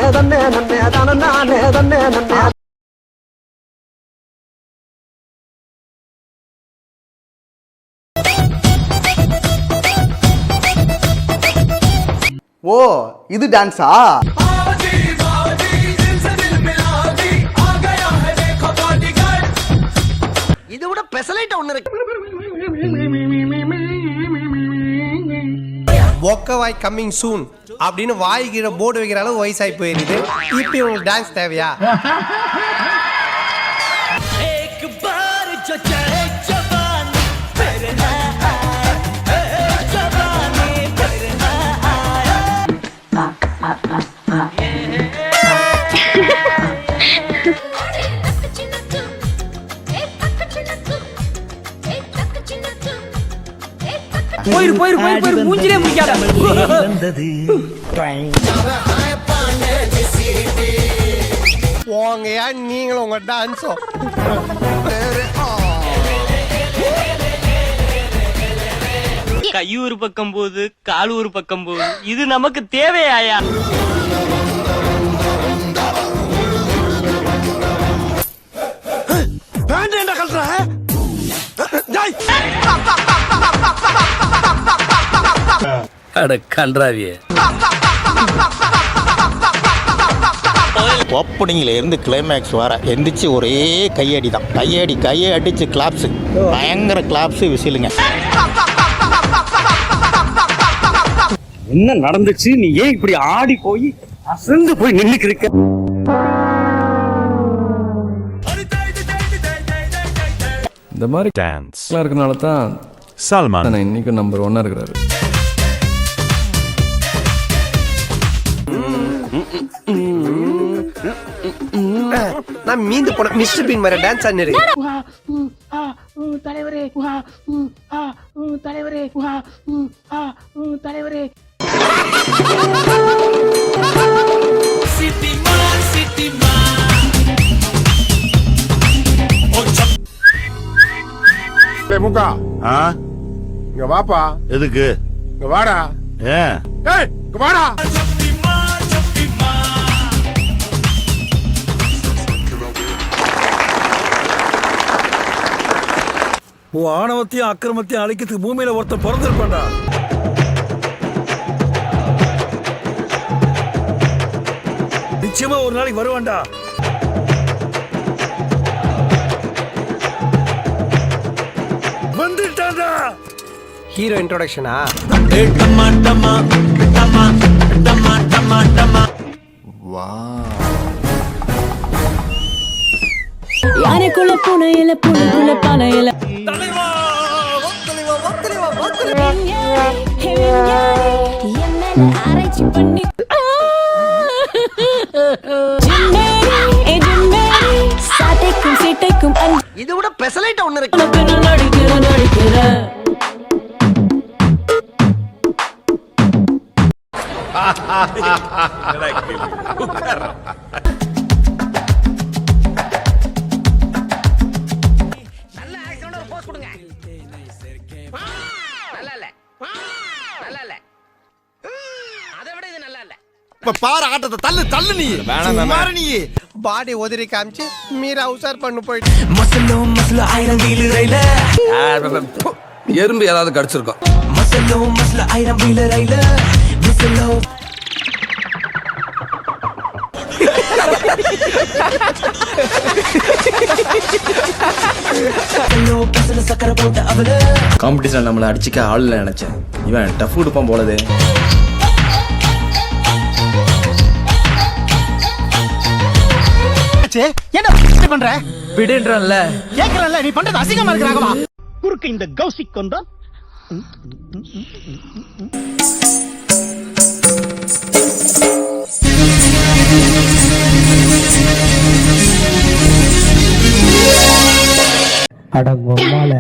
ஓ இது டான்ஸா? இதை விட பெசலைட் ஒண்ணு இருக்கு. பொக்கவாய் கம்மிங் சூன் அப்படின்னு வாய் கீழே போர்டு வைக்கிற அளவு வயசாகி போயிருது. இப்போ உங்களுக்கு டான்ஸ் தேவையா? போயிரு போயிரு போயிரு போயிரு மூஞ்சிலே முடிக்காத. போங்கயா நீங்களும் உங்க டான்ஸோ. கை ஒரு பக்கம் போகுது, கால் ஒரு பக்கம் போகுது. இது நமக்கு தேவையாயா? கன்றாவியே ஓப்பனிங்ல இருந்து கிளைமேக்ஸ் வர எந்திரிச்சு ஒரே கையடி தான். கையை அடிச்சு கிளாப்ஸ், பயங்கர கிளாப்ஸ், விசிலுங்க. என்ன நடந்துச்சு? நீ ஏன் இப்படி ஆடி போய் அசந்து போய் நின்னுக்கு இருக்க? இந்த மாதிரி டான்ஸ் இருக்கனால தான் சல்மான் இன்னைக்கு நம்பர் 1 இருக்கிறாரு. நான் மீந்து போன மிஸ்டர் பீன் மாதிரி டான்ஸ் ஆடினேன். தலைவரே தலைவரே தலைவரே. முக்கா இங்க வாப்பா. எதுக்கு? இங்க வாடா. ஏன்? இங்க வாடா. உன் ஆணவத்தையும் அக்கிரமத்தையும் அழிக்கிறதுக்கு பூமியில ஒருத்தன் பிறந்திருப்பான்டா. நிச்சயமா ஒரு நாளைக்கு வருவான்டா. வந்துட்டான்டா. ஹீரோ இன்ட்ரோடக்ஷனா? யானைக்குள்ள பூனையில புழுக்குள்ள பானையில ஆராய்ச்சி பண்ணி சாட்டைக்கும் சீட்டைக்கும் இதை விட பெசலைட் ஒண்ணு இருக்கு. நடிக்கிற பாரு ஆட்டத்தை தள்ளு தள்ளு. நீ நீ பாடி உதறி காமிச்சு மீரா உசார் பண்ணு போயிட்டு எறும்பு ஏதாவது கடிச்சிருக்கோம். காம்படிஷன் நம்மளை அடிச்சுக்க ஆள் நினைச்சேன். இவன் டஃப் கொடுப்பான் போலதே. என்ன பண்ற? விடுன்றல்ல கேக்குறல்ல, நீ பண்றது அசிங்கமா இருக்கிறாங்கமா. குறுக்கு இந்த கௌசிக் வந்தா அடங்கொம்மால